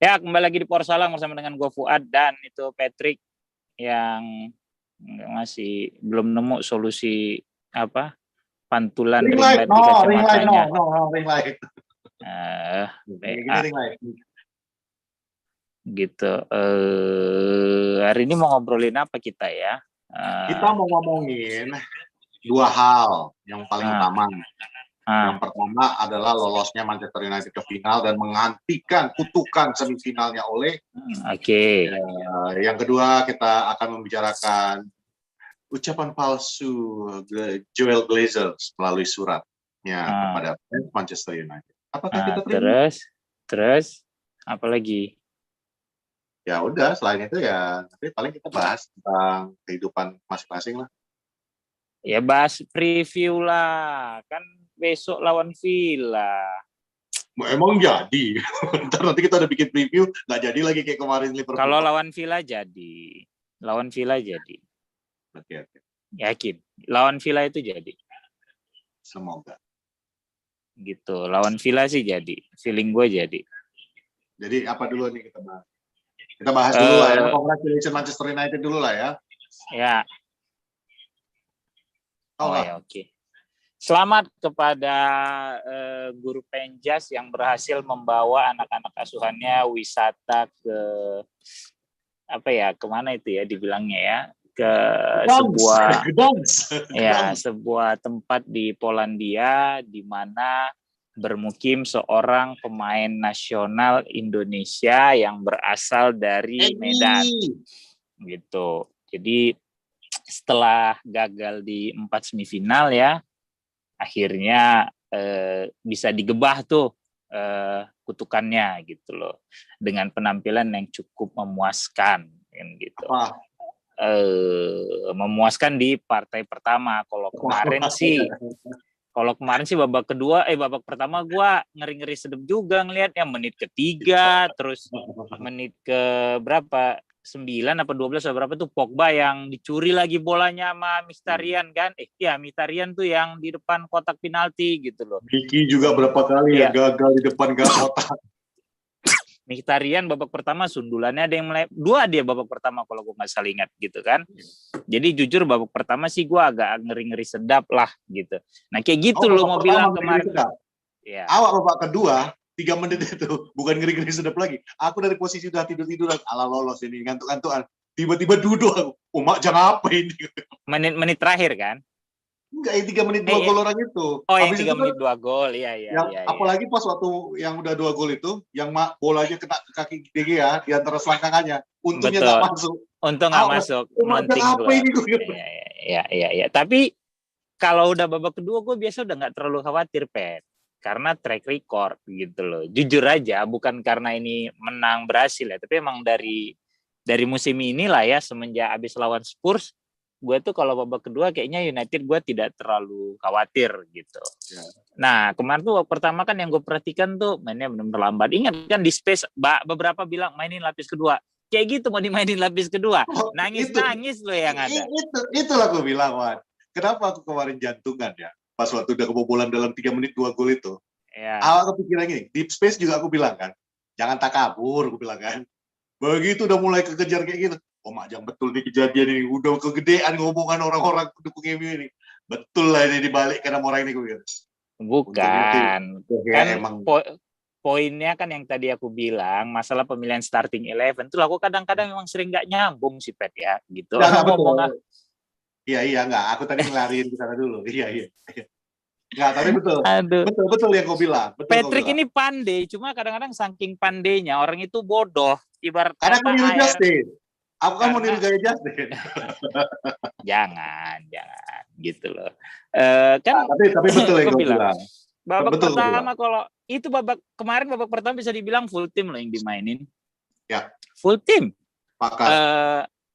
Ya, kembali lagi di Porsalang bersama dengan gue Fuad dan itu Patrick yang masih belum nemu solusi apa pantulan Ring ring light, light di kacamatanya. ring light. Eh, Gini PA ring light. gitu. Hari ini mau ngobrolin apa kita ya? Kita mau ngomongin dua hal yang paling utama. Yang ah, pertama adalah lolosnya Manchester United ke final dan menghentikan kutukan semifinalnya oleh. Oke. Yang kedua kita akan membicarakan ucapan palsu Joel Glazers melalui suratnya kepada Manchester United. Apakah kita terima? Terus apa lagi? Ya udah, selain itu ya nanti paling kita bahas tentang kehidupan masing-masing lah. Ya bahas preview lah, kan besok lawan Villa. Emang jadi. Ntar nanti kita udah bikin preview, nggak jadi lagi kayak kemarin Liverpool. Kalau lawan Villa jadi. Lawan Villa jadi. Oke. Yakin. Lawan Villa itu jadi. Semoga. Gitu. Lawan Villa sih jadi. Feeling gue jadi. Jadi apa dulu nih kita bahas? Kita bahas dulu lah ya. Congratulations Manchester United dulu lah ya. Ya. Ya, oke. Selamat kepada guru Penjas yang berhasil membawa anak-anak asuhannya wisata ke kemana itu ya dibilangnya ya, ke sebuah tempat di Polandia di mana bermukim seorang pemain nasional Indonesia yang berasal dari Medan. Gitu. Jadi setelah gagal di 4 semifinal ya, akhirnya bisa digebah tuh kutukannya gitu loh, dengan penampilan yang cukup memuaskan gitu. Memuaskan di partai pertama. Kalau kemarin sih babak pertama gue ngeri-ngeri sedep juga ngelihat yang menit ketiga, terus menit ke berapa 9 apa 12 atau berapa tuh Pogba yang dicuri lagi bolanya sama Mkhitaryan kan. Mkhitaryan tuh yang di depan kotak penalti gitu loh. Miki juga berapa kali ya gagal di depan kotak. Mkhitaryan babak pertama sundulannya ada yang dua dia babak pertama kalau gue nggak salah ingat gitu kan. Jadi jujur babak pertama sih gue agak ngeri-ngeri sedap lah gitu. Nah kayak gitu lo mau bilang kemarin. Ya. Awak babak kedua 3 menit itu bukan ngeri-ngeri sedap lagi. Aku dari posisi udah tidur-tiduran, ala lolos ini ngantuk-ngantukan. Tiba-tiba duduk aku. Mak jangan apa ini? Menit terakhir kan? Enggak, yang 3 menit 2 gol orang itu. Yang 3 menit 2 gol, iya. Apalagi pas waktu yang udah 2 gol itu, yang bolanya kena ke kaki DG ya, di antara selangkangannya. Untungnya nggak masuk. Untung nggak masuk. Apa ini? Iya. Tapi kalau udah babak kedua, gue biasa udah nggak terlalu khawatir, Pet. Karena track record gitu loh. Jujur aja, bukan karena ini menang berhasil ya, tapi emang dari musim ini lah ya, semenjak abis lawan Spurs, gue tuh kalau babak kedua kayaknya United gue tidak terlalu khawatir gitu. Ya. Nah kemarin tuh pertama kan yang gue perhatikan tuh mainnya benar-benar lambat. Ingat kan di Space beberapa bilang mainin lapis kedua. Kayak gitu mau dimainin lapis kedua. Nangis loh yang ada. Itulah gue bilang, Wan. Kenapa aku kemarin jantungan ya? Pas waktu udah kebobolan dalam 3 menit 2 gol itu. Ya. Awal kepikiran gini, Deep Space juga aku bilang kan. Jangan tak kabur, aku bilang kan. Begitu udah mulai kekejar kayak gitu. Mak jangan betul nih kejadian ini. Udah kegedean ngomongan orang-orang pendukung MU ini. Betul lah ini dibalik karena orang ini gue bilang. Bukan. Kan emang poinnya kan yang tadi aku bilang, masalah pemilihan starting 11 tuh aku kadang-kadang memang sering nggak nyambung sih Pet ya, gitu. Iya nggak. Aku tadi ngelarin ke sana dulu. Iya. Nggak, tapi betul yang kau bilang. Patrick ini pandai, cuma kadang-kadang saking pandainya orang itu bodoh. Ibarat karena aku niru Justin. Aku kan mau niru gaya Justin. jangan gitu loh. Kan tapi betul yang kau bilang. Babak pertama kalau itu kemarin babak pertama bisa dibilang full tim loh yang dimainin. Ya. Full tim.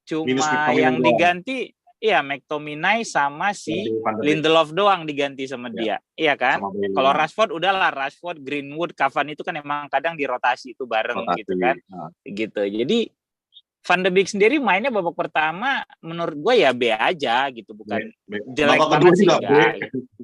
Cuma yang diganti McTominay sama si Lindelof doang diganti sama dia. Iya kan? Kalau Rashford udahlah, Rashford, Greenwood, Cavani itu kan emang kadang dirotasi itu bareng gitu kan. Gitu. Jadi Van de Beek sendiri mainnya babak pertama menurut gue ya B aja gitu, bukan jelek banget sih enggak.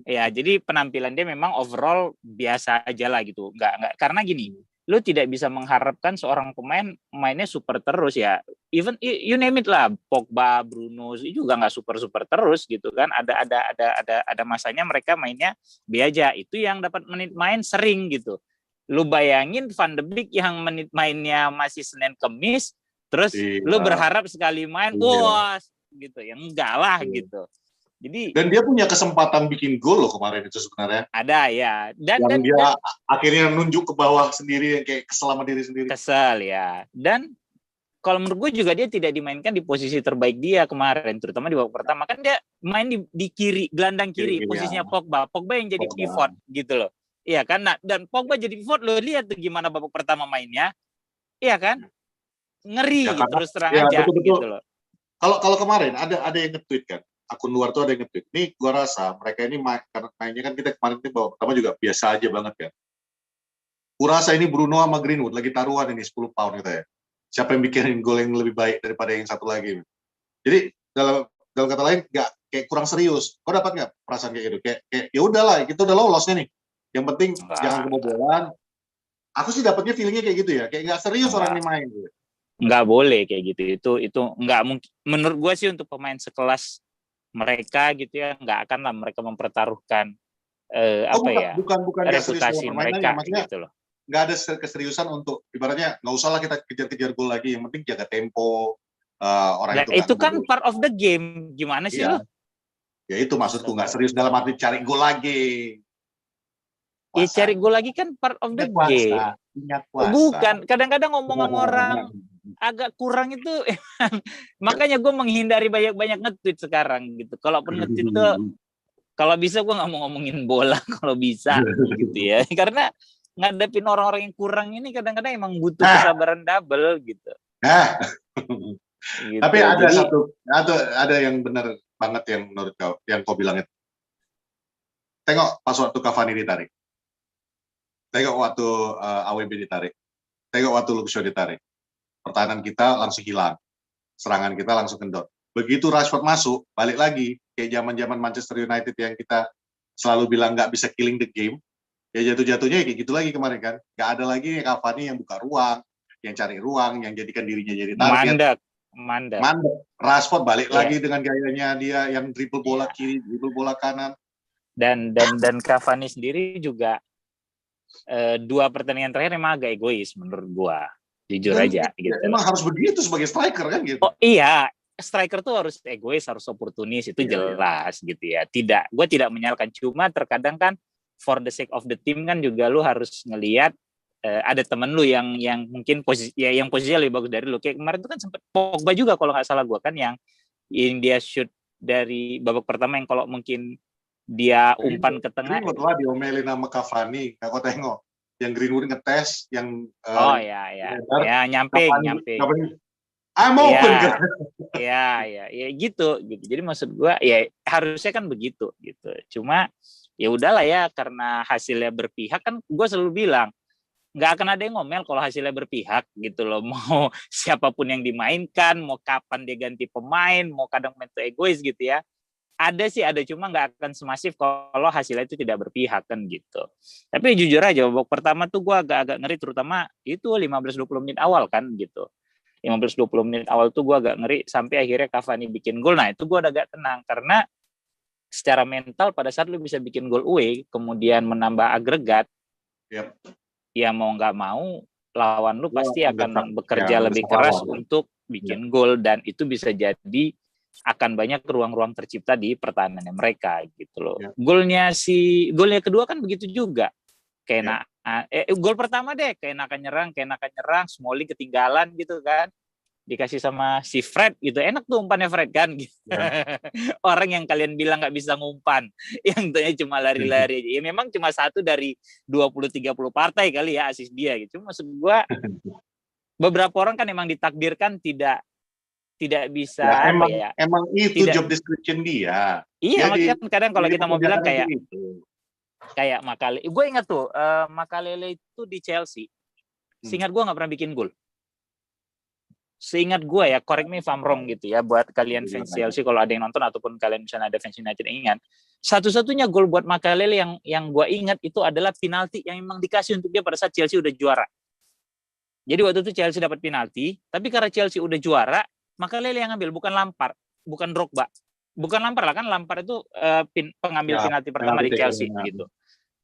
Ya, jadi penampilan dia memang overall biasa aja lah gitu. Enggak karena gini, lu tidak bisa mengharapkan seorang pemain mainnya super terus ya. Even you name it lah, Pogba, Bruno juga nggak super terus gitu kan. Ada masanya mereka mainnya biasa. Itu yang dapat menit main sering gitu. Lu bayangin Van de Beek yang menit mainnya masih Senin Kemis, terus lu berharap sekali main, wah gitu. Ya enggak lah gitu. Jadi, dan dia punya kesempatan bikin gol loh kemarin itu sebenarnya. Ada ya. Dan dia akhirnya nunjuk ke bawah sendiri, yang kayak kesel sama diri sendiri. Kesel ya. Dan kalau menurut gue juga dia tidak dimainkan di posisi terbaik dia kemarin, terutama di babak pertama. Kan dia main di kiri, gelandang kiri, posisinya Pogba. Pogba yang jadi pivot gitu loh. Iya kan? Nah, dan Pogba jadi pivot, lo lihat tuh gimana babak pertama mainnya. Iya kan? Ngeri ya, terus terang aja betul-betul. Gitu loh. Kalau kemarin ada yang nge-tweet kan, akun luar tuh ada yang nge-tweet. Nih gua rasa mereka ini karena mainnya kan kita kemarin ini babak pertama juga biasa aja banget kan. Gua rasa ini Bruno sama Greenwood lagi taruhan ini 10 pound gitu ya. Siapa yang bikinin gol yang lebih baik daripada yang satu lagi. Jadi dalam kata lain nggak kayak kurang serius. Kau dapat nggak perasaan kayak gitu? Kayak ya udahlah, kita udah lolosnya nih. Yang penting jangan kebobolan. Aku sih dapatnya feelingnya kayak gitu ya, kayak nggak serius orang ini main. Gitu. Nggak boleh kayak gitu. Itu nggak mungkin. Menurut gue sih untuk pemain sekelas mereka gitu ya, nggak akan lah mereka mempertaruhkan bukan reputasi mereka gitu loh. Nggak ada keseriusan untuk ibaratnya nggak usah lah kita kejar-kejar gol lagi, yang penting jaga tempo. Orang itu kan part of the game, gimana sih lo? Ya itu maksudku, nggak serius dalam arti cari gol lagi. Ya cari gol lagi kan part of the game. Bukan, kadang-kadang ngomong sama orang agak kurang itu. Makanya gue menghindari banyak nge-tweet sekarang gitu. Kalaupun nge-tweet tuh, kalau bisa gue nggak mau ngomongin bola kalau bisa gitu ya. Karena ngadepin orang-orang yang kurang ini kadang-kadang emang butuh kesabaran double gitu. Gitu. Tapi ada yang benar banget yang menurut kau, yang kau bilang itu. Tengok pas waktu Cavani ditarik. Tengok waktu AWB ditarik. Tengok waktu Luxio ditarik. Pertahanan kita langsung hilang. Serangan kita langsung kendor. Begitu Rashford masuk, balik lagi. Kayak zaman-zaman Manchester United yang kita selalu bilang nggak bisa killing the game. Ya jatuh-jatuhnya kayak gitu lagi kemarin kan. Nggak ada lagi Cavani yang buka ruang, yang cari ruang, yang jadikan dirinya jadi target. Mandek. Rashford balik lagi dengan gayanya dia yang dribble bola kiri, dribble bola kanan. Dan Cavani sendiri juga 2 pertandingan terakhir emang agak egois menurut gua, jujur aja gitu. Emang harus begitu sebagai striker kan gitu. Oh iya, striker tuh harus egois, harus oportunis, itu jelas gitu ya. Gua tidak menyalahkan, cuma terkadang kan for the sake of the team kan juga lu harus ngelihat ada temen lu yang mungkin yang posisinya lebih bagus dari lu. Kayak kemarin tuh kan sempet Pogba juga kalau nggak salah gua kan yang dia shoot dari babak pertama yang kalau mungkin dia umpan ke tengah. Greenwood lah diomelin sama Cavani. Kau tengok yang Greenwood ngetes yang ya nyamping. I'm open kan. Ya gitu. Jadi maksud gua ya harusnya kan begitu gitu. Cuma ya udahlah ya, karena hasilnya berpihak kan, gua selalu bilang nggak akan ada yang ngomel kalau hasilnya berpihak gitu loh. Mau siapapun yang dimainkan, mau kapan dia ganti pemain, mau kadang main egois gitu ya. Ada cuma nggak akan semasif kalau hasilnya itu tidak berpihak kan gitu. Tapi jujur aja babak pertama tuh gue agak ngeri, terutama itu 15-20 menit awal kan gitu. 15-20 menit awal tuh gue agak ngeri sampai akhirnya Cavani bikin gol. Nah itu gue udah agak tenang karena secara mental pada saat lu bisa bikin gol away kemudian menambah agregat, ya mau nggak mau lawan lu pasti akan bekerja lebih keras untuk bikin gol, dan itu bisa jadi akan banyak ruang-ruang tercipta di pertahanannya mereka gitu loh. Golnya kedua kan begitu juga. Kayak gol pertama deh kayak enakan nyerang, Smalling ketinggalan gitu kan. Dikasih sama si Fred gitu. Enak tuh umpannya Fred kan gitu. Orang yang kalian bilang nggak bisa ngumpan, yang tentunya cuma lari-lari aja. Ya memang cuma 1 dari 20-30 partai kali ya asis dia gitu. Maksud gua beberapa orang kan emang ditakdirkan tidak bisa emang itu job description dia. Iya, makanya kadang kalau kita mau bilang kayak Makalele. Gue ingat tuh Makalele itu di Chelsea. Seingat gue nggak pernah bikin gol. Seingat gue ya, correct me if I'm wrong gitu ya, buat kalian fans Chelsea kalau ada yang nonton ataupun kalian misalnya ada fans United yang ingat. Satu-satunya gol buat Makalele yang gue ingat itu adalah penalti yang memang dikasih untuk dia pada saat Chelsea udah juara. Jadi waktu itu Chelsea dapat penalti, tapi karena Chelsea udah juara, Makelele yang ngambil, bukan Lampard, bukan Drogba. Bukan Lampard lah, kan Lampard itu pengambil penalti pertama di Chelsea gitu.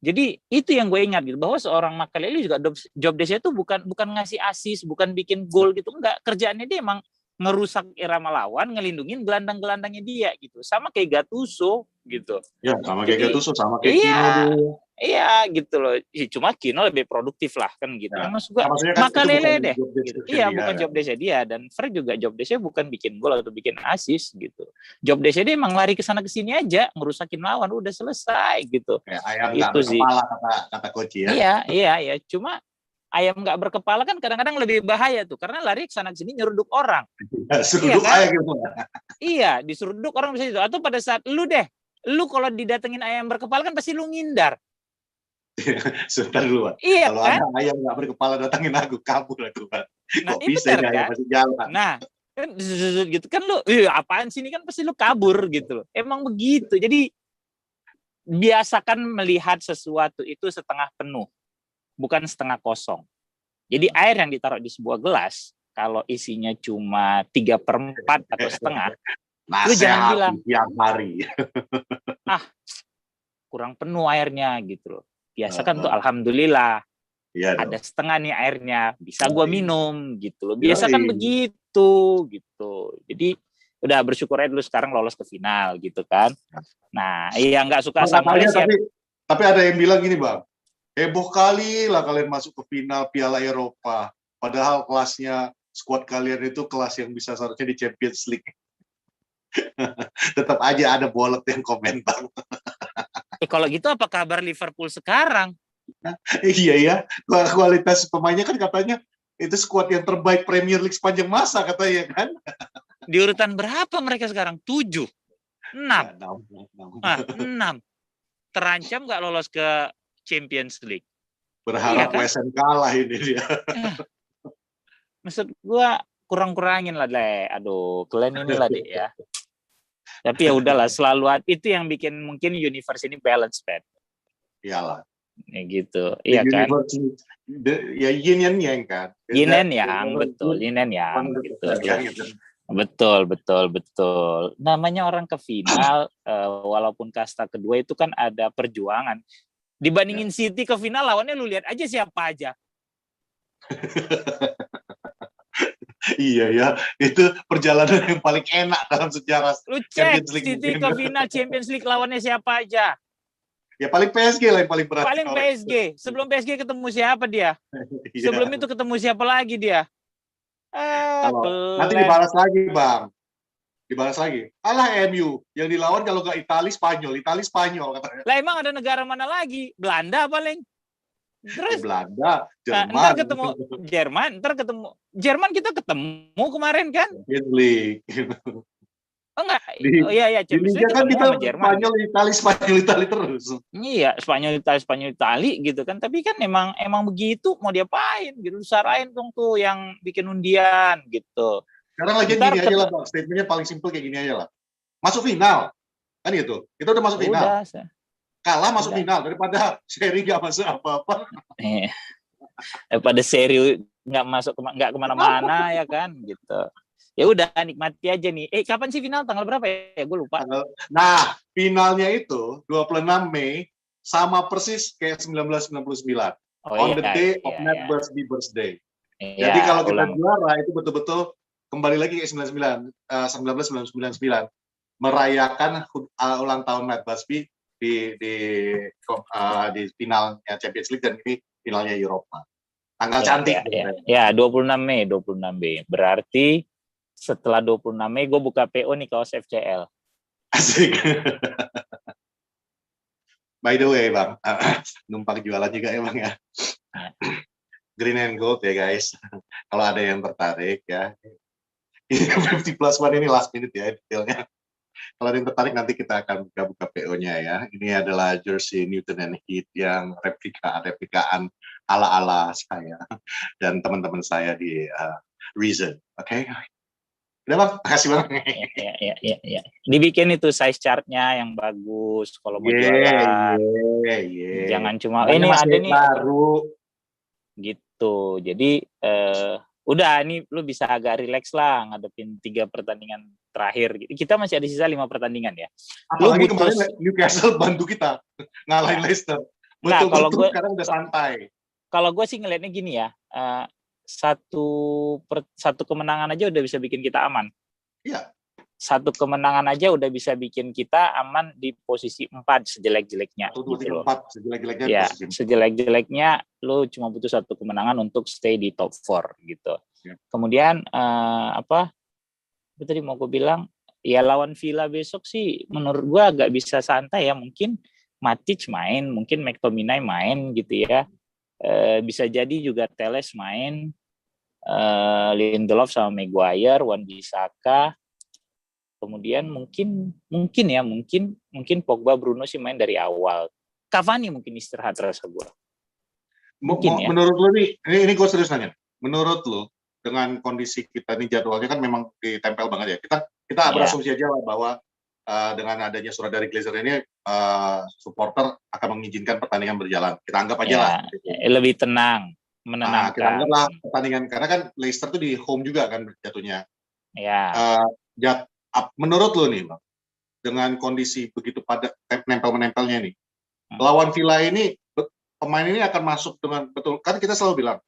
Jadi itu yang gue ingat gitu, bahwa seorang Makelele juga job desk-nya itu bukan ngasih assist, bukan bikin gol gitu, enggak. Kerjaannya dia emang ngerusak irama lawan, ngelindungin gelandang-gelandangnya dia gitu. Sama kayak Gattuso gitu. Ya, sama kayak Gattuso, sama kayak Kino dulu. Iya gitu loh. Cuma Kino lebih produktif lah kan gitu. Ya. Maksud gue kan Makelele deh. Gitu. Iya, bukan job desk dia, dan Fred juga job desk-nya bukan bikin gol atau bikin assist gitu. Job desk dia emang lari ke sana ke sini aja, ngerusakin lawan, udah selesai gitu. Ya, ayam itu sih. Kepala kata coach ya. Iya. Cuma ayam nggak berkepala kan kadang-kadang lebih bahaya tuh, karena lari ke sana ke sini nyeruduk orang. Seruduk ayam gitu. Iya, diseruduk orang bisa itu. Atau pada saat lu kalau didatengin ayam berkepala kan pasti lu ngindar. Sebentar dulu, Pak. Iya, kalau kan? ada ayam nggak berkepala datangin aku, kabur aku, Pak. Nah, kok bisa ya ayam masih jalan? Nah, kan gitu kan lu, apaan sih ini, kan pasti lu kabur gitu loh. Emang begitu. Jadi biasakan melihat sesuatu itu setengah penuh, bukan setengah kosong. Jadi air yang ditaruh di sebuah gelas, kalau isinya cuma 3/4 atau setengah, lu jangan bilang tiap hari. kurang penuh airnya gitu loh. Biasakan tuh alhamdulillah. Ya, ada setengah nih airnya, bisa gua minum gitu loh. Biasakan begitu gitu. Jadi udah bersyukur aja dulu sekarang lolos ke final gitu kan. Nah, iya nggak suka sama Malaysia. Tapi ada yang bilang gini, Bang. Heboh kali lah kalian masuk ke final Piala Eropa. Padahal kelasnya squad kalian itu kelas yang bisa seharusnya di Champions League. Tetap aja ada bolot yang komentar. Kalau gitu apa kabar Liverpool sekarang? Iya ya, kualitas pemainnya kan katanya itu skuad yang terbaik Premier League sepanjang masa katanya kan. Di urutan berapa mereka sekarang? 7, 6. Ya, 6. Terancam nggak lolos ke Champions League. Berharap West Ham kalah ini dia. Maksud gua kurang-kurangin lah deh. Aduh, kalian inilah deh ya. Tapi ya udahlah, selalu itu yang bikin mungkin universe ini balance, Pat. Iyalah. Ya gitu. Iya kan? Ya yin and yang kan. Yin and yang, betul. Yin and yang gitu. Betul. Namanya orang ke final, walaupun kasta kedua itu kan ada perjuangan. Dibandingin City ke final, lawannya lu lihat aja siapa aja. Iya ya, itu perjalanan yang paling enak dalam sejarah. Lu cek City ke final Champions League lawannya siapa aja. Ya paling PSG lah yang paling berat. Paling PSG. Sebelum PSG ketemu siapa dia? Sebelum itu ketemu siapa lagi dia? Nanti dibalas lagi, Bang. Dibalas lagi. Alah MU yang dilawan kalau nggak Itali Spanyol katanya. Lah emang ada negara mana lagi? Belanda paling. Terus Belanda, Jerman. Ntar ketemu Jerman kita ketemu kemarin kan? Champions League. Oh enggak. Iya Champions League kan kita Spanyol Itali terus. Iya, Spanyol Itali gitu kan. Tapi kan emang begitu, mau diapain gitu. Sarain dong tuh yang bikin undian gitu. Sekarang lagi gini aja lah, Bang. Statementnya paling simpel kayak gini aja lah. Masuk final. Kan gitu. Kita udah masuk final. Kalah masuk final daripada seri nggak masuk apa-apa. Daripada seri nggak kemana-mana ya kan gitu. Ya udah nikmati aja nih. Kapan sih final? Tanggal berapa ya? Gue lupa. Nah, finalnya itu 26 Mei sama persis kayak 1999. On the day of Matt Busby birthday. Jadi kalau kita juara itu betul-betul kembali lagi ke 1999 merayakan ulang tahun Matt Busby di finalnya Champions League, dan ini finalnya Eropa. Tanggal cantik. Ya, 26 Mei. Berarti setelah 26 Mei gue buka PO nih kaos FCL. Asik. By the way, Bang, numpang jualan juga ya, Bang ya. Green and Gold ya, guys. Kalau ada yang tertarik ya. 50+1 ini last minute ya detailnya. Kalau ada yang tertarik nanti kita akan buka PO-nya ya. Ini adalah jersey Newton and Heath yang replikaan ala-ala saya dan teman-teman saya di Reason. Oke? Udah, Bang, makasih Bang. Ya. Dibikin itu size chart-nya yang bagus kalau mau jualan. Jangan cuma ini ada nih baru. Gitu. Gitu. Jadi udah ini lu bisa agak rileks lah ngadepin 3 pertandingan terakhir. Kita masih ada sisa 5 pertandingan ya. Apalagi kemarin Newcastle bantu kita ngalahin Leicester. Betul-betul sekarang udah santai. Kalau gue sih ngelihatnya gini ya, satu kemenangan aja udah bisa bikin kita aman. Iya. Satu kemenangan aja udah bisa bikin kita aman di posisi 4 sejelek-jeleknya. 1, 2, 3, 4 sejelek-jeleknya. Ya, sejelek-jeleknya lu cuma butuh satu kemenangan untuk stay di top 4 gitu. Ya. Kemudian apa tadi mau gue bilang, ya lawan Villa besok sih menurut gue agak bisa santai ya. Mungkin Matic main, mungkin McTominay main gitu ya. Bisa jadi juga Telles main, Lindelof sama Maguire, Wan-Bissaka. Kemudian mungkin Pogba, Bruno sih main dari awal. Cavani mungkin istirahat rasa gue. Mungkin ya. Menurut lo nih, ini gue serius nanya. Menurut lo dengan kondisi kita nih jadwalnya kan memang ditempel banget ya. Kita berasumsi aja lah bahwa dengan adanya surat dari Glazer ini supporter akan mengizinkan pertandingan berjalan. Kita anggap aja lah. Lebih tenang, menenangkan. Kita anggaplah pertandingan karena kan Leicester tuh di home juga kan jatuhnya. Ya. Menurut lo nih, Bang, dengan kondisi begitu pada menempelnya nih, lawan Villa ini pemain ini akan masuk dengan betul kan kita selalu bilang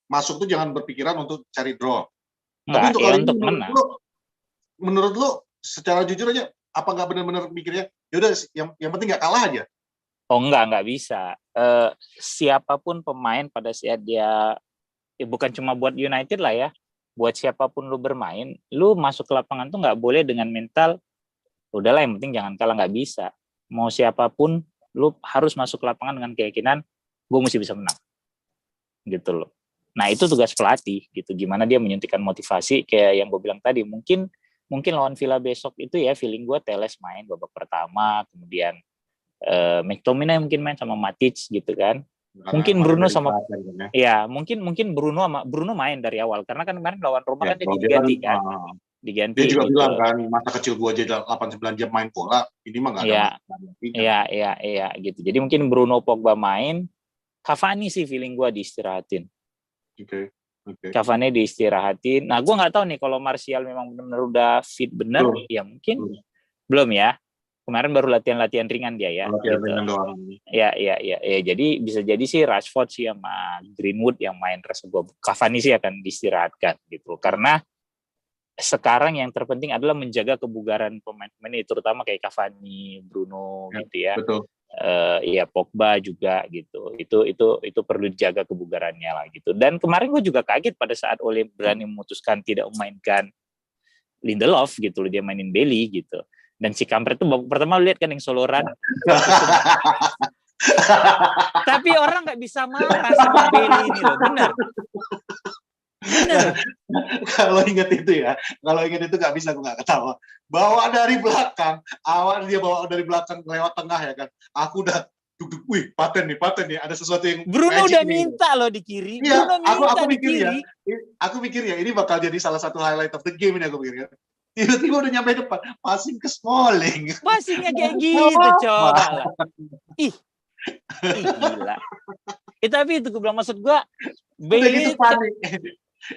masuk tuh jangan berpikiran untuk cari draw. Tapi untuk kali ini menurut lo secara jujur aja apa nggak benar-benar mikirnya yaudah yang penting nggak kalah aja? Oh nggak bisa. Siapapun pemain pada saat dia bukan cuma buat United lah ya. Buat siapapun lu bermain, lu masuk ke lapangan tuh nggak boleh dengan mental, udahlah yang penting jangan kalah, nggak bisa. Mau siapapun, lu harus masuk ke lapangan dengan keyakinan, gue mesti bisa menang. Gitu loh. Nah itu tugas pelatih, gitu. Gimana dia menyuntikkan motivasi, kayak yang gue bilang tadi, mungkin lawan Villa besok itu ya, feeling gue Telles main babak pertama, kemudian McTominay mungkin main sama Matic gitu kan. Mungkin Bruno sama mungkin Bruno main dari awal karena kan kemarin lawan Roma kan dia diganti kan. Diganti. Dia juga gitu. Bilang kan masa kecil gua aja 8-9 jam main bola, ini mah enggak ada. Iya gitu. Jadi mungkin Bruno, Pogba main, Cavani sih feeling gua diistirahatin. Oke. Cavani diistirahatin. Nah, gua nggak tahu nih kalau Martial memang benar-benar udah fit benar, ya mungkin belum ya. Kemarin baru latihan ringan dia ya. Latihan ringan doang. Ya. Jadi bisa jadi sih Rashford sih sama Greenwood yang main rasa gue. Cavani sih akan diistirahatkan gitu. Karena sekarang yang terpenting adalah menjaga kebugaran pemain-pemain ini, terutama kayak Cavani, Bruno gitu ya. Betul. Pogba juga gitu. Itu perlu dijaga kebugarannya lah gitu. Dan kemarin gue juga kaget pada saat Ole berani memutuskan tidak memainkan Lindelof gitu loh, dia mainin Bailey gitu. Dan si kampret tuh babak pertama lihat kan yang soloran. Tapi orang nggak bisa marah sama Bailey ini loh, benar. Kalau ingat itu nggak bisa aku nggak ketawa. Bawa dari belakang, awal dia bawa dari belakang lewat tengah ya kan. Aku udah duduk, wih paten nih, ada sesuatu yang. Bruno udah minta loh di kiri. Iya, aku mikir ya, ini bakal jadi salah satu highlight of the game ini aku pikir ya. Tiba-tiba udah nyampe depan, passing ke Smalling. Passingnya kayak gitu, coba lah. Ih, gila. Tapi itu gue bilang, maksud gue, Bailey itu panik.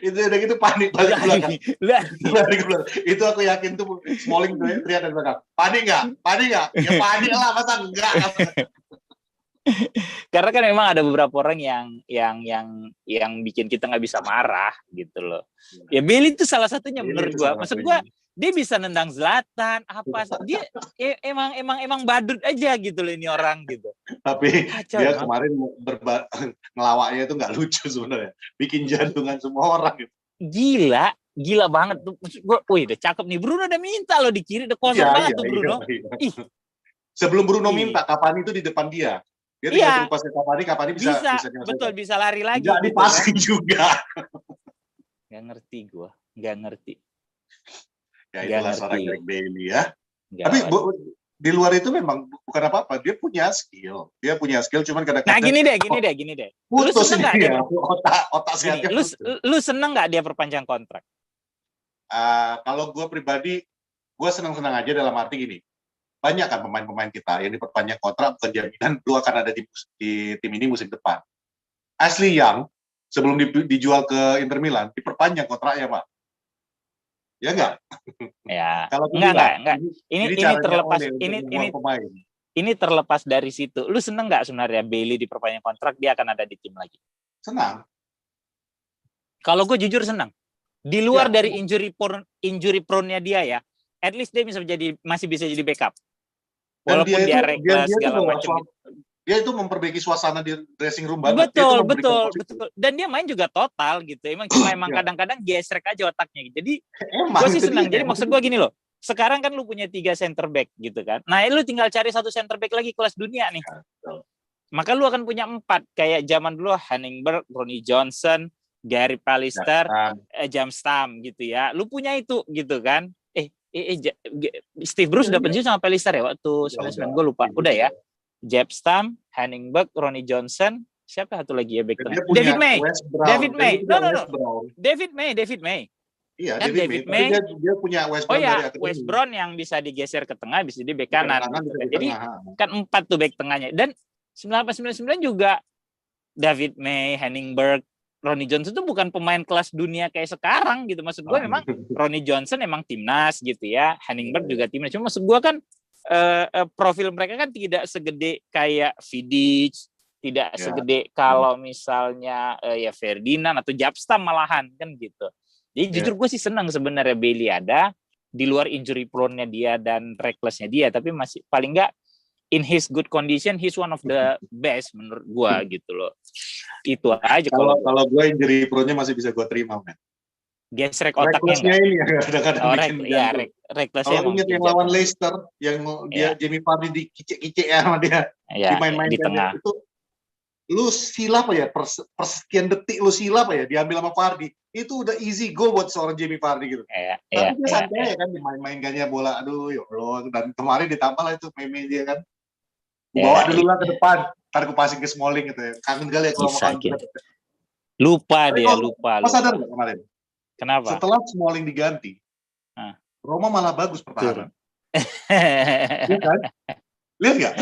Udah gitu panik balik belakang. Itu aku yakin tuh Smalling teriak dari belakang. Panik nggak? Ya panik lah, masa enggak? Karena kan memang ada beberapa orang yang bikin kita nggak bisa marah gitu loh. Ya Bailey itu salah satunya menurut gue. Maksud gue dia bisa nendang Zlatan dia emang badut aja gitu loh ini orang gitu. Tapi kacau, dia kemarin ngelawaknya itu nggak lucu sebenarnya, bikin jantungan semua orang gitu. Gila banget tuh. Gue, udah cakep nih, Bruno udah minta loh di kiri, udah kosong banget tuh Bruno. Ih. Sebelum Bruno minta, Cavani itu di depan dia. Dia tinggal terus pasnya Cavani bisa betul, bisa lari lagi. Nggak dipasing juga. Nggak ngerti. Ya itulah seorang Gareth Bailey ya. Tapi di luar itu memang bukan apa-apa, dia punya skill, cuman kadang-kadang. Nah gini deh. Lu seneng nggak dia? Otak sehatnya. Lu seneng nggak dia perpanjang kontrak? Kalau gue pribadi, gue senang-senang aja dalam arti gini. Banyak kan pemain-pemain kita yang diperpanjang kontrak bukan jaminan lu akan ada di tim ini musim depan. Ashley Young sebelum dijual ke Inter Milan, diperpanjang kontraknya, Pak. Ya enggak? Ya. Kalau enggak. Ini terlepas pemain. Ini terlepas dari situ. Lu seneng nggak sebenarnya Bailey diperpanjang kontrak, dia akan ada di tim lagi? Senang. Kalau gue jujur senang. Di luar dari injury prone-nya dia ya, at least dia masih bisa jadi backup. Walaupun dia reckless segala macam. Dia itu memperbaiki suasana di dressing room banget. Betul. Dan dia main juga total gitu. Emang kadang-kadang gesrek aja otaknya. Jadi gue sih senang. Jadi maksud gue gini loh. Sekarang kan lu punya 3 center back gitu kan. Nah, lu tinggal cari 1 center back lagi kelas dunia nih. Maka lu akan punya 4 kayak zaman dulu Hanningberg, Ronnie Johnson, Gary Pallister, James Stam gitu ya. Lu punya itu gitu kan. Steve Bruce udah pensiun sama Pallister ya waktu 99, gue lupa. Udah ya. James Stam, Hanningberg, Ronnie Johnson, siapa satu lagi ya back tengah? David May. David May. Iya, kan David May. Dia punya West Brown dari atas. West Brown yang bisa digeser ke tengah, bisa di back kanan. Gitu kan. Jadi kan 4 tuh back tengahnya. Dan 98-99 juga David May, Hanningberg, Ronnie Johnson tuh bukan pemain kelas dunia kayak sekarang gitu. Maksud gue memang Ronnie Johnson emang timnas gitu ya. Hanningberg juga timnas. Cuma maksud gue kan profil mereka kan tidak segede kayak Vidic, tidak segede kalau misalnya ya Ferdinand atau Japstam malahan kan gitu. Jadi jujur gue sih senang sebenarnya Bailey ada di luar injury prone-nya dia dan reckless-nya dia, tapi masih paling enggak in his good condition he's one of the best menurut gue gitu loh. Itu aja kalau gue injury prone-nya masih bisa gue terima, men. Gesrek otaknya enggak? Ini kadang-kadang reckless-nya kalau ingat yang lawan Leicester yang dia Jamie Vardy dikicik-kicik ya sama dia dimain-main di tengah itu, lu silap ya persekian detik lu silap ya diambil sama Vardy, itu udah easy go buat seorang Jamie Vardy gitu. Tapi dia santai kan dimain-mainkannya bola, aduh ya Allah. Dan kemarin ditambah lah itu meme dia kan, bawa dulu lah ke depan, ntar aku passing ke Smalling gitu ya, kangen kali ya kalau makan. Lupa. Mas sadar nggak kemarin? Kenapa? Setelah Smalling diganti, Roma malah bagus pertahanan. Lihat kan? Lihat nggak?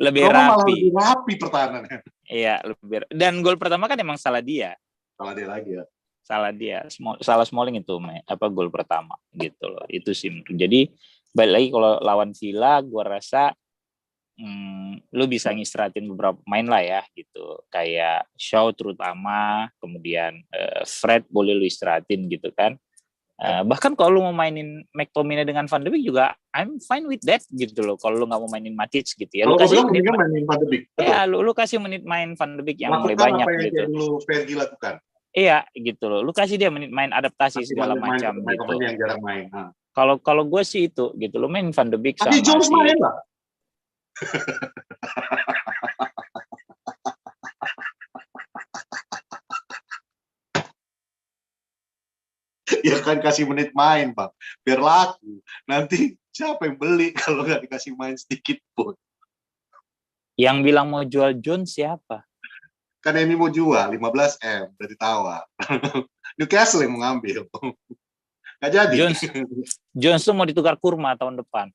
Lebih Roma malah lebih rapi pertahanannya. Iya, lebih. Dan gol pertama kan emang salah dia. Salah dia lagi ya. Salah dia. Salah Smalling itu gol pertama gitu loh. Itu sih. Jadi balik lagi kalau lawan Villa, gua rasa lu bisa ngistirahatin beberapa pemain lah ya gitu, kayak Shaw terutama, kemudian Fred boleh lu istirahatin gitu kan. Bahkan kalau lu mau mainin McTominay dengan Van de Beek juga I'm fine with that gitu loh. Kalau lu nggak mau mainin Matic gitu ya, lu kasih menit mainin Van de Beek. Ya, lu kasih menit main Van de Beek yang mulai banyak gitu. Dulu Fergie lakukan. Iya gitu loh. Lu kasih dia menit main adaptasi segala macam gitu. Yang jarang main. Kalau gue sih itu gitu, lu main Van de Beek sama Jones main lah. Ya kan kasih menit main, Bang, biar laku. Nanti siapa yang beli kalau nggak dikasih main sedikit pun? Yang bilang mau jual Jones siapa? Kan ini mau jual 15 M dari tawar. Newcastle yang mau ngambil. Nggak jadi. Jones tuh mau ditukar kurma tahun depan.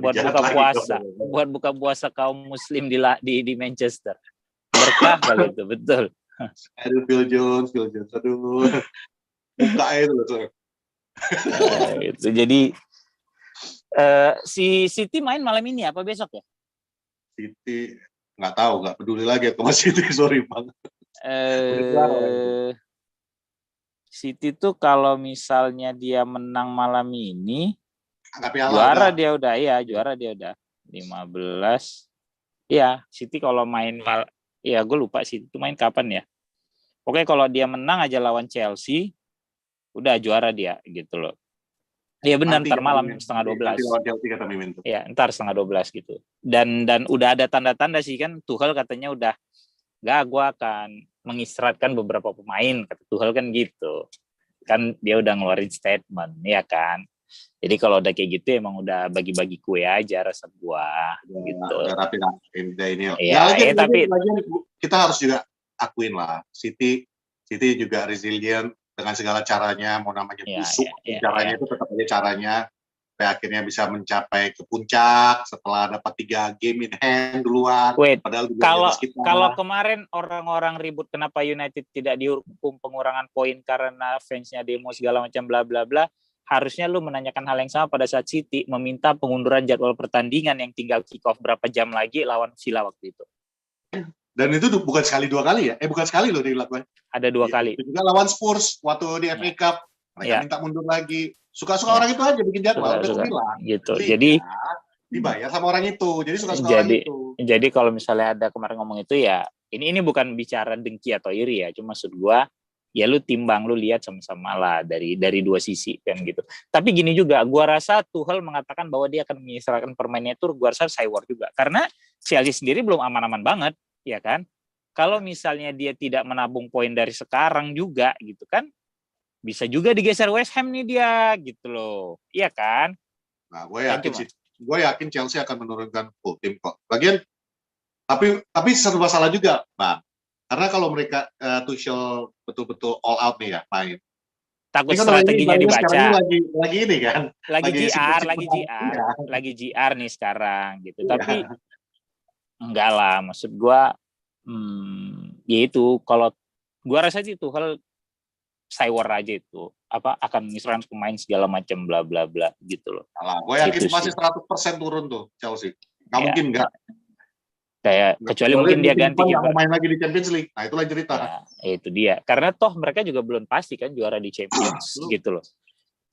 Buat buka puasa kaum muslim di Manchester. Berkah kali itu, betul. Aduh, Phil Jones, aduh. Buka itu loh. Itu jadi si City main malam ini apa besok ya? City nggak tahu, nggak peduli lagi sama City, sorry banget. City tuh kalau misalnya dia menang malam ini, juara dia udah 15. Iya, City kalau main ya gue lupa City itu main kapan ya. Oke, kalau dia menang aja lawan Chelsea, udah juara dia gitu loh. Iya benar, ntar malam 11:30. Iya, ntar 11:30 gitu. Dan udah ada tanda-tanda sih kan, Tuchel katanya udah gue akan mengistirahatkan beberapa pemain, kata Tuchel kan gitu. Kan dia udah ngeluarin statement, ya kan. Jadi kalau udah kayak gitu emang udah bagi-bagi kue aja rasa buah gitu. Udah rapi-rapi ini. Tapi kita harus juga akuin lah, City juga resilient dengan segala caranya, mau namanya busuk, caranya itu tetap aja caranya. sampai akhirnya bisa mencapai ke puncak setelah dapat 3 game in hand duluan. Wait, padahal kalau kemarin orang-orang ribut kenapa United tidak dihukum pengurangan poin karena fansnya demo segala macam bla bla bla, harusnya lu menanyakan hal yang sama pada saat City meminta pengunduran jadwal pertandingan yang tinggal kick off berapa jam lagi lawan Villa waktu itu. Dan itu bukan sekali 2 kali ya? Bukan sekali loh dilakukan. Ada 2 kali. Itu juga lawan Spurs waktu di FA Cup. Mereka minta mundur lagi. Suka-suka orang itu aja bikin jadwal. Udah bilang. Gitu. Jadi dibayar sama orang itu. Jadi suka-suka orang itu. Jadi kalau misalnya ada kemarin ngomong itu ya, ini bukan bicara dengki atau iri ya. Cuma maksud gua, ya lu timbang, lu lihat sama-sama lah dari 2 sisi kan gitu. Tapi gini juga, gua rasa Tuchel mengatakan bahwa dia akan menyesuaikan permainnya itu, gua rasa Saiwar juga. Karena Chelsea sendiri belum aman-aman banget. Ya kan, kalau misalnya dia tidak menabung poin dari sekarang juga gitu kan, bisa juga digeser West Ham nih dia gitu loh, iya kan? Nah, gue yakin Chelsea akan menurunkan full tim kok. Lagian, tapi serba salah juga, Bang. Karena kalau mereka Tuchel betul-betul all out nih ya main. Takut strateginya dibaca. Lagi ini kan. Lagi GR nih sekarang gitu. Ya. Tapi enggak lah, maksud gue ya itu, kalau gue rasa sih Tuchel Saiwar aja itu akan menyesuaikan pemain segala macam bla bla bla gitu loh. Gue yakin gitu masih 100% turun tuh Chelsea. Nggak mungkin enggak. Kayak kecuali mungkin dia ganti kiper main lagi di Champions League. Nah, itulah cerita. Ya, itu dia. Karena toh mereka juga belum pasti kan juara di Champions gitu loh.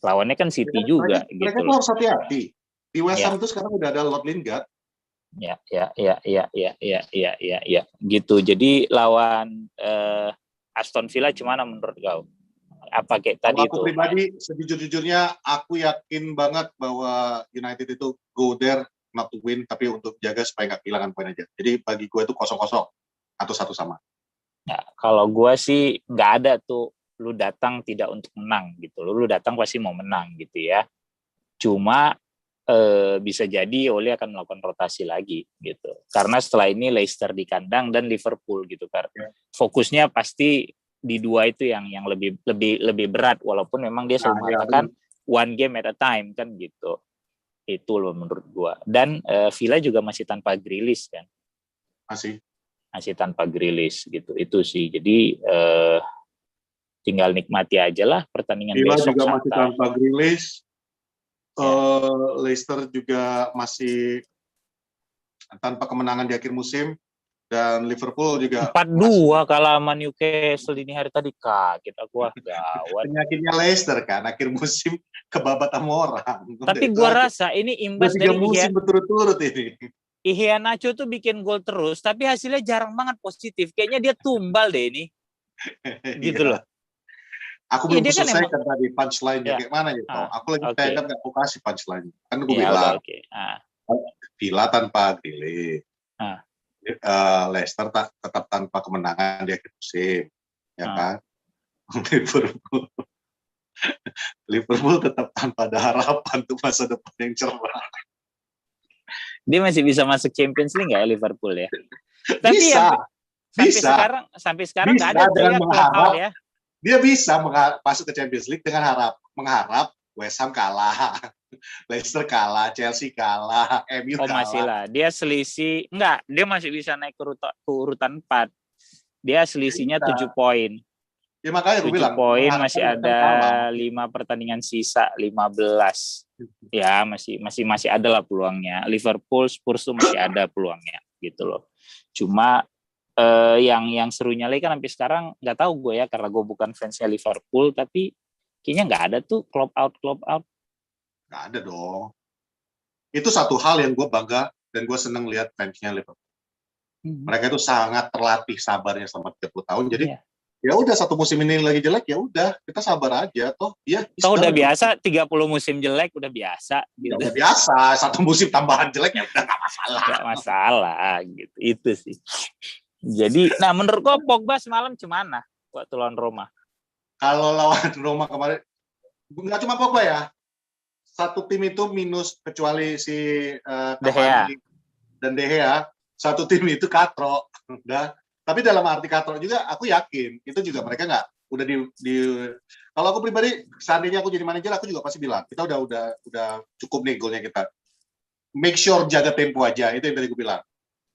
Lawannya kan City juga gitu. Mereka harus hati-hati. Di West Ham itu sekarang udah ada Lord Lingard. Ya, gitu. Jadi lawan Aston Villa gimana menurut kau? Apa kayak tadi itu? Aku pribadi sejujur-jujurnya aku yakin banget bahwa United itu go there not to win, tapi untuk jaga supaya nggak kehilangan poin aja. Jadi bagi gue itu 0-0 atau 1 sama. Ya, kalau gue sih nggak ada tuh lu datang tidak untuk menang gitu. Lu datang pasti mau menang gitu ya. Cuma bisa jadi Ole akan melakukan rotasi lagi gitu. Karena setelah ini Leicester di kandang dan Liverpool gitu kan. Fokusnya pasti di 2 itu yang lebih berat, walaupun memang dia selalu mengatakan one game at a time kan gitu. Itu loh menurut gua. Dan Villa juga masih tanpa Grealish kan. Masih tanpa Grealish gitu. Itu sih. Jadi tinggal nikmati aja lah pertandingan Villa besok. Villa juga masih tanpa Grealish. Leicester juga masih tanpa kemenangan di akhir musim, dan Liverpool juga 4-2 kalah sama Newcastle ini hari tadi, kaget aku, gawat. Penyakitnya Leicester kan akhir musim kebabat sama orang. Tapi gua rasa ini imbas dari musim berturut-turut ini. Iheanacho tuh bikin gol terus, tapi hasilnya jarang banget positif. Kayaknya dia tumbal deh ini. Gitu loh. Aku belum selesai kan tadi punchline-nya kayak mana gitu. Aku lagi pengen nggak aku kasih punchline. Kan gue bilang Villa tanpa Grealish, Leicester tetap tanpa kemenangan di akhir musim, ya kan? Liverpool tetap tanpa ada harapan untuk masa depan yang cerah. Dia masih bisa masuk Champions League nggak ya Liverpool ya? Tapi sampai sekarang nggak ada yang mengharap ya. Dia bisa masuk ke Champions League dengan mengharap West Ham kalah, Leicester kalah, Chelsea kalah, MU kalah. Masih lah. Dia selisih, dia masih bisa naik ke urutan 4. Dia selisihnya 7 poin. Ya makanya gue bilang 7 poin, masih ada 5 pertandingan sisa, 15. Ya, masih ada lah peluangnya. Liverpool, Spurs tuh masih ada peluangnya gitu loh. Cuma yang serunya lagi kan sampai sekarang nggak tahu gue ya, karena gue bukan fansnya Liverpool, tapi kayaknya nggak ada tuh club out. Nggak ada dong. Itu satu hal yang gue bangga dan gue seneng lihat fansnya Liverpool. Mereka itu sangat terlatih sabarnya selama 30 tahun. Jadi ya udah, satu musim ini lagi jelek, ya udah kita sabar aja toh. Ya. Toh udah biasa 30 musim jelek, udah biasa. Gitu. Udah biasa, satu musim tambahan jelek ya udah nggak masalah. Nggak masalah gitu. Itu sih. Jadi, menurut gua Pogba semalam gimana waktu lawan Roma? Kalau lawan Roma kemarin, nggak cuma Pogba ya. Satu tim itu minus, kecuali si Cavani dan De Gea. Satu tim itu katro. Tapi dalam arti katro juga, aku yakin itu juga mereka udah kalau aku pribadi seandainya aku jadi manajer aku juga pasti bilang kita udah cukup nih goalnya kita. Make sure jaga tempo aja, itu yang tadi gue bilang.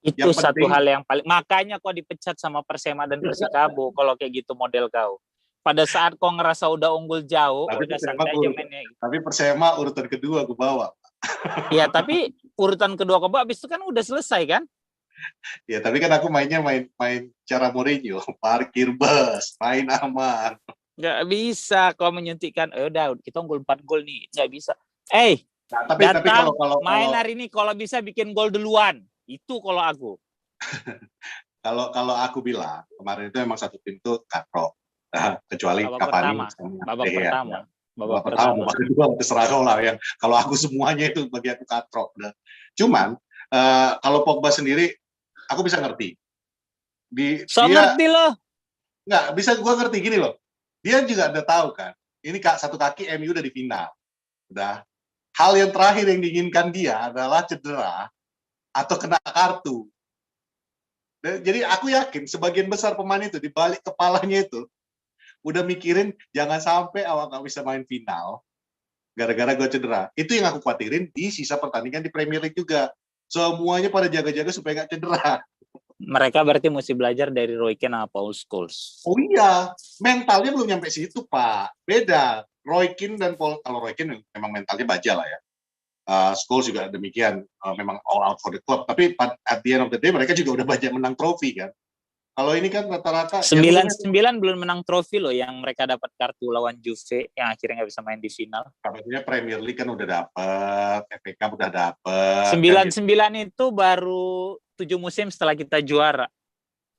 Itu yang satu hal yang paling, makanya kau dipecat sama Persema dan Persikabo kalau kayak gitu model kau. Pada saat kau ngerasa udah unggul jauh, tapi udah santai aja mainnya. Tapi Persema urutan kedua gue bawa. Iya, tapi urutan kedua kau bawa, abis itu kan udah selesai kan? Ya, tapi kan aku mainnya main cara Mourinho, parkir bus, main aman. Nggak bisa kau menyuntikkan, udah kita unggul 4 gol nih, nggak bisa. Nah, tapi kalau main hari ini kalau bisa bikin gol duluan. Itu kalau aku. kalau aku bilang kemarin itu emang satu tim tuh katrok. Kecuali Cavani. Babak pertama. Babak kedua terserah kau lah yang kalau aku semuanya itu bagi aku katrok. Cuman kalau Pogba sendiri aku bisa ngerti. Ngerti loh. Nggak, bisa gue ngerti gini loh. Dia juga udah tahu kan. Ini satu kaki MU udah di final. Udah. Hal yang terakhir yang diinginkan dia adalah cedera atau kena kartu. Jadi aku yakin sebagian besar pemain itu di balik kepalanya itu udah mikirin jangan sampai awak nggak bisa main final gara-gara gue cedera. Itu yang aku khawatirin di sisa pertandingan di Premier League juga. Semuanya pada jaga-jaga supaya nggak cedera. Mereka berarti mesti belajar dari Roy Keane sama Paul Scholes. Oh iya, mentalnya belum nyampe situ Pak. Beda. Roy Keane dan Paul, kalau Roy Keane memang mentalnya baja lah ya. Scholes juga demikian, memang all out for the club. Tapi at the end of the day mereka juga udah banyak menang trofi kan. Kalau ini kan rata-rata 9-9 belum menang trofi loh yang mereka dapat kartu lawan Juve yang akhirnya nggak bisa main di final. Maksudnya Premier League kan udah dapat, FA Cup udah dapat. 9-9 itu baru 7 musim setelah kita juara.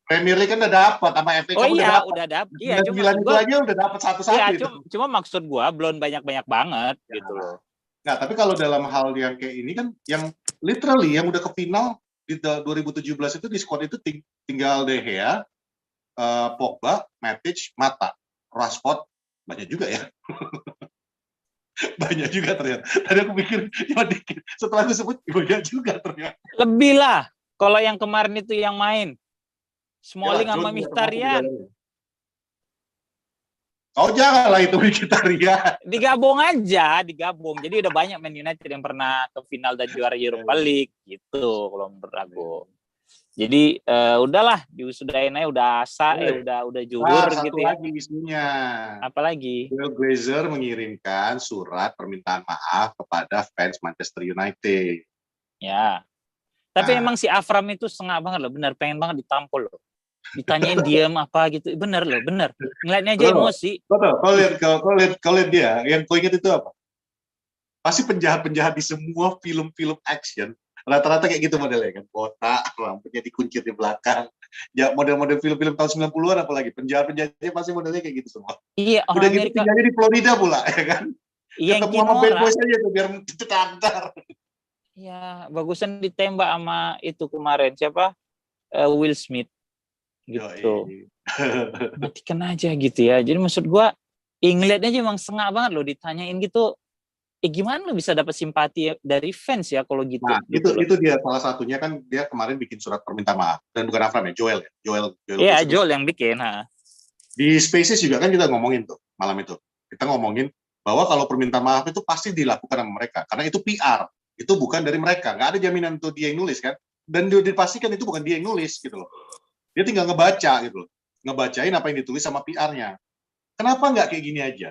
Premier League kan udah dapat sama FA Cup udah dapat. Iya, cuma itu aja udah dapat satu-satu. Iya, cuma maksud gua belum banyak-banyak banget ya, gitu loh. Nah, tapi kalau dalam hal yang kayak ini kan yang literally yang udah ke final di 2017 itu di squad itu tinggal De Gea, Pogba, Matic, Mata, Rashford, banyak juga ya. Banyak juga ternyata. Tadi aku pikir cuma dikit. Setelah aku sebut banyak juga ternyata. Lebih lah. Kalau yang kemarin itu yang main. Smalling sama Mkhitaryan. Oh janganlah itu Mkhitaryan. Digabung aja, digabung. Jadi udah banyak Man United yang pernah ke final dan juara Europa League gitu kalau menurut aku. Jadi udahlah diusudain aja udah asa, udah juhur gitu ya. Satu lagi isunya. Apalagi? Will Glazer mengirimkan surat permintaan maaf kepada fans Manchester United. Ya. Tapi emang si Avram itu sengak banget loh, benar pengen banget ditampol loh. Ditanyain diam apa gitu, bener loh, bener. Ngeliatnya aja emosi. Betul. Kau lihat dia, yang kau ingat itu apa? Pasti penjahat-penjahat di semua film-film action rata-rata kayak gitu modelnya kan, botak, rambutnya dikuncir di belakang. Ya model-model film-film tahun 90-an apalagi penjahat-penjahatnya pasti modelnya kayak gitu semua. Iya, udah gitu tinggalnya di Florida pula ya kan. Iya, ketemu sama bad boys aja tuh biar cetar. Ya, bagusan ditembak sama itu kemarin siapa? Will Smith. Gitu. Matikan aja gitu ya. Jadi maksud gua, ngeliatnya aja emang sengak banget loh ditanyain gitu. Gimana lo bisa dapat simpati dari fans ya kalau gitu? Nah, itu dia salah satunya kan dia kemarin bikin surat permintaan maaf dan bukan Avram ya, Joel. Iya, Joel yang bikin. Di Spaces juga kan kita ngomongin tuh malam itu. Kita ngomongin bahwa kalau permintaan maaf itu pasti dilakukan sama mereka karena itu PR. Itu bukan dari mereka, nggak ada jaminan untuk dia yang nulis kan. Dan dipastikan itu bukan dia yang nulis gitu loh. Dia tinggal ngebaca gitu loh. Ngebacain apa yang ditulis sama PR-nya. Kenapa nggak kayak gini aja?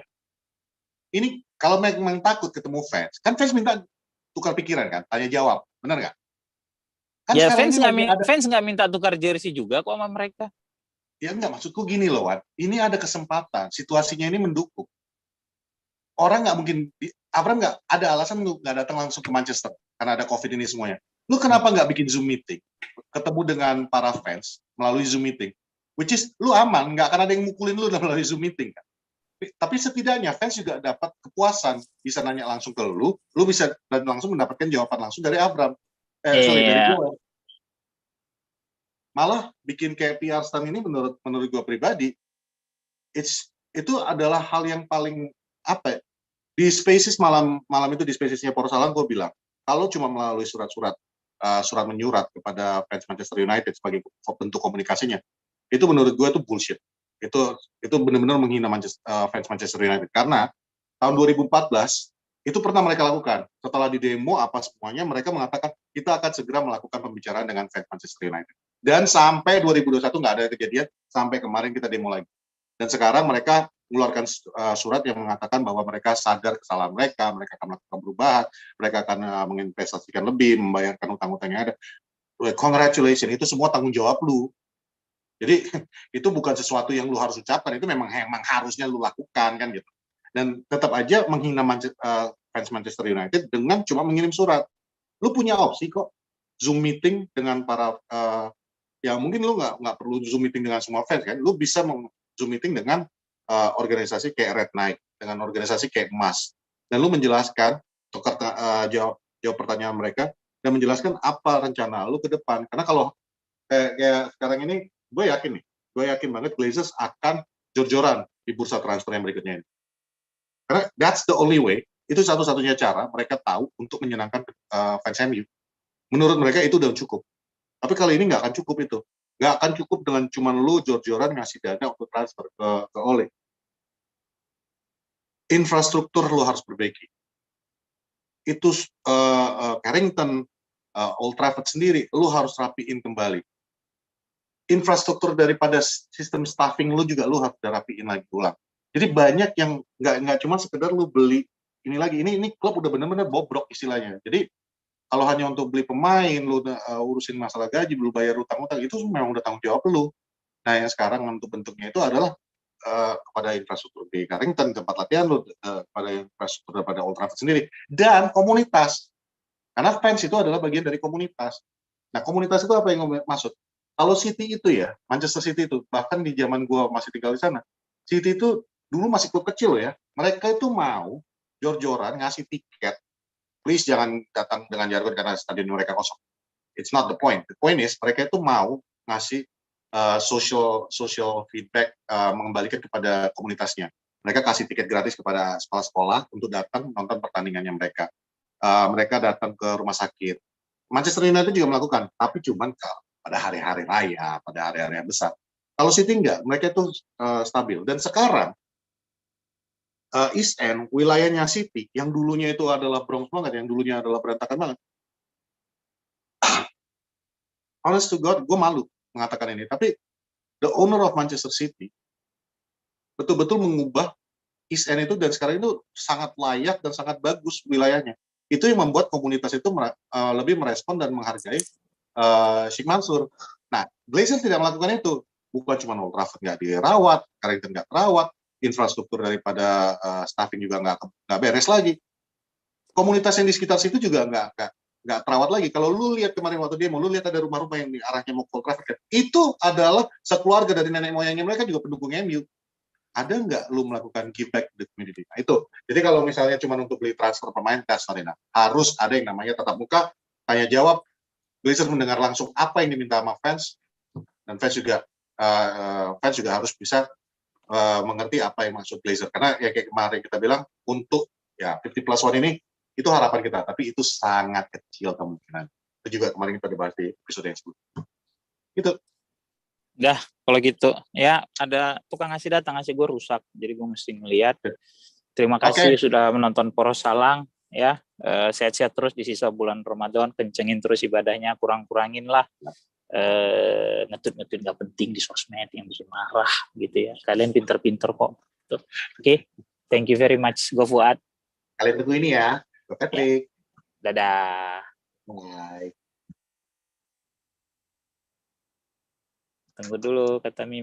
Ini kalau memang takut ketemu fans, kan fans minta tukar pikiran kan, tanya jawab, benar nggak? Kan ya fans nggak minta tukar jersey juga kok sama mereka. Ya enggak, maksudku gini loh Wan, ini ada kesempatan, situasinya ini mendukung. Orang nggak mungkin, Abraham nggak ada alasan nggak datang langsung ke Manchester karena ada COVID ini semuanya. Lu kenapa nggak bikin Zoom meeting, ketemu dengan para fans melalui Zoom meeting, which is lu aman, nggak akan ada yang mukulin lu melalui Zoom meeting kan? Tapi setidaknya fans juga dapat kepuasan, bisa nanya langsung ke lu bisa dan langsung mendapatkan jawaban langsung dari Abraham. Dari Joel. Malah bikin kayak PR stand ini menurut gue pribadi, itu adalah hal yang paling apa ya? Di Spaces malam itu di Spacesnya Porsalan gue bilang, kalau cuma melalui surat menyurat kepada fans Manchester United sebagai bentuk komunikasinya, itu menurut gue itu bullshit. Itu benar-benar menghina fans Manchester United, karena tahun 2014 itu pernah mereka lakukan. Setelah di demo apa semuanya, mereka mengatakan kita akan segera melakukan pembicaraan dengan fans Manchester United. Dan sampai 2021 nggak ada kejadian, sampai kemarin kita demo lagi. Dan sekarang mereka mengeluarkan surat yang mengatakan bahwa mereka sadar kesalahan mereka akan melakukan perubahan, mereka akan menginvestasikan lebih, membayarkan utang-utang yang ada. Congratulations, itu semua tanggung jawab lu. Jadi itu bukan sesuatu yang lu harus ucapkan, itu memang harusnya lu lakukan kan gitu. Dan tetap aja menghina fans Manchester United dengan cuma mengirim surat. Lu punya opsi kok Zoom meeting dengan para ya mungkin lu nggak perlu Zoom meeting dengan semua fans kan. Lu bisa Zoom meeting dengan organisasi kayak Red Knight, dengan organisasi kayak Emas. Dan lu menjelaskan jawab pertanyaan mereka dan menjelaskan apa rencana lu ke depan. Karena kalau kayak sekarang ini gue yakin banget Glazers akan jor-joran di bursa transfer yang berikutnya ini. Karena that's the only way, itu satu-satunya cara mereka tahu untuk menyenangkan fans MU. Menurut mereka itu udah cukup. Tapi kali ini nggak akan cukup itu. Nggak akan cukup dengan cuman lu jor-joran ngasih dana untuk transfer ke Ole. Infrastruktur lu harus perbaiki. Itu Carrington, Old Trafford sendiri, lu harus rapiin kembali. Infrastruktur daripada sistem staffing lu juga lu harus rapiin lagi ulang. Jadi banyak yang nggak cuma sekedar lu beli ini lagi, ini klub udah benar-benar bobrok istilahnya. Jadi kalau hanya untuk beli pemain, lu urusin masalah gaji, lu bayar utang-utang, itu memang udah tanggung jawab lu. Nah yang sekarang untuk bentuknya itu adalah kepada infrastruktur di Carrington, tempat latihan lu, pada infrastruktur daripada Old Trafford sendiri, dan komunitas. Karena fans itu adalah bagian dari komunitas. Nah komunitas itu apa yang maksud? Kalau City itu ya, Manchester City itu, bahkan di zaman gue masih tinggal di sana, City itu dulu masih klub kecil ya, mereka itu mau jor-joran ngasih tiket. Please jangan datang dengan jargon karena stadion mereka kosong. It's not the point. The point is mereka itu mau ngasih social feedback, mengembalikan kepada komunitasnya. Mereka kasih tiket gratis kepada sekolah-sekolah untuk datang nonton pertandingannya mereka. Mereka datang ke rumah sakit. Manchester United juga melakukan, tapi cuman pada hari-hari raya, pada hari-hari yang besar. Kalau City enggak, mereka itu stabil. Dan sekarang East End, wilayahnya City, yang dulunya itu adalah Bronx banget, yang dulunya adalah berantakan banget. Honest to God, gue malu mengatakan ini, tapi the owner of Manchester City betul-betul mengubah East End itu, dan sekarang itu sangat layak dan sangat bagus wilayahnya. Itu yang membuat komunitas itu lebih merespon dan menghargai Sheikh Mansur. Nah, Glazers tidak melakukan itu. Bukan cuma Old Trafford nggak dirawat, Carrington nggak terawat, infrastruktur daripada staffing juga nggak beres lagi. Komunitas yang di sekitar situ juga nggak terawat lagi. Kalau lu lihat kemarin waktu dia lu lihat ada rumah-rumah yang di arahnya mau Old Trafford, itu adalah sekeluarga dari nenek moyangnya mereka juga pendukung MU. Ada nggak lu melakukan give back to the community? Nah, itu. Jadi kalau misalnya cuma untuk beli transfer pemain, that's not enough. Harus ada yang namanya tatap muka, tanya jawab, Glazers mendengar langsung apa yang diminta sama fans, dan fans juga harus bisa mengerti apa yang maksud Glazers. Karena ya kayak kemarin kita bilang, untuk ya 50+1 ini, itu harapan kita, tapi itu sangat kecil kemungkinan. Itu juga kemarin kita dibahas di episode yang sebelumnya. Gitu. Dah, kalau gitu. Ya, ada tukang ngasih datang, ngasih gue rusak. Jadi gue mesti ngeliat. Terima kasih sudah menonton Poros Salang. Ya, sehat-sehat terus di sisa bulan Ramadan. Kencengin terus ibadahnya, kurang-kurangin lah. Ngetut-ngetut gak penting di sosmed yang bikin marah gitu ya. Kalian pinter-pinter kok. Oke. Thank you very much, Go Fuad. Kalian tunggu ini ya. Go Patrick. Ya. Dadah. Bye. Tunggu dulu kata Mimi.